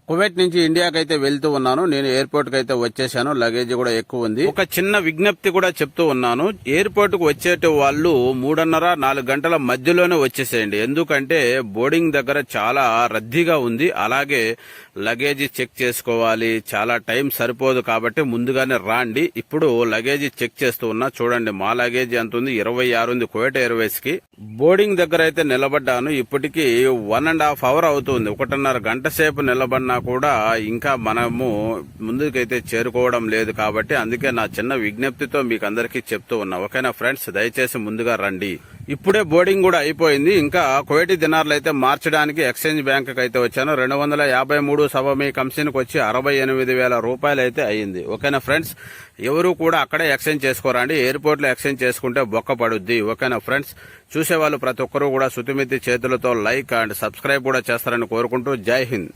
Kuwait నుంచి ఇండియాకి అయితే వెళ్తూ ఉన్నాను. నేను ఎయిర్పోర్ట్ కి అయితే వచ్చేసాను. లగేజ్ కూడా ఎక్కువ ఉంది. ఒక చిన్న విజ్ఞప్తి కూడా చెప్తూ ఉన్నాను. ఎయిర్పోర్ట్ కు వచ్చేట వాళ్ళు 3:30-4 గంటల మధ్యలోనే వచ్చేసేయండి. ఎందుకంటే బోర్డింగ్ దగ్గర చాలా రద్దీగా ఉంది. అలాగే లగేజ్ చెక్ చేసుకోవాలి, చాలా టైం సరిపోదు. కాబట్టి ముందుగానే రాండి. ఇప్పుడు లగేజ్ చెక్ చేస్తూ ఉన్నా. చూడండి మా లగేజ్ ఎంత ఉంది, 26 ఉంది కువైట్ ఎయిర్వేస్ కి. బోర్డింగ్ దగ్గర అయితే నిలబడ్డాను. ఇప్పటికి 1.5 అవర్ అవుతుంది. 1.5 గంట సేపు నిలబడినా కూడా ఇంకా మనము ముందుకైతే చేరుకోవడం లేదు. కాబట్టి అందుకే నా చిన్న విజ్ఞప్తితో మీకు అందరికీ చెప్తూ ఉన్నా. ఓకేనా ఫ్రెండ్స్, దయచేసి ముందుగా రండి. ఇప్పుడే బోర్డింగ్ కూడా అయిపోయింది. ఇంకా కువైటీ దినార్లు అయితే మార్చడానికి ఎక్స్చేంజ్ బ్యాంక్ అయితే వచ్చాను. 253 సవమీ కంపెనీకి వచ్చి 68,000 రూపాయలు అయితే అయ్యింది. ఓకేనా ఫ్రెండ్స్, ఎవరు కూడా అక్కడే ఎక్స్చేంజ్ చేసుకోరండి. ఎయిర్పోర్ట్ లో ఎక్స్చేంజ్ చేసుకుంటే బొక్క పడుద్ది. ఓకేనా ఫ్రెండ్స్, చూసేవాళ్ళు ప్రతి ఒక్కరూ కూడా శుతిమితి చేతులతో లైక్ అండ్ సబ్స్క్రైబ్ కూడా చేస్తారని కోరుకుంటూ జై హింద్.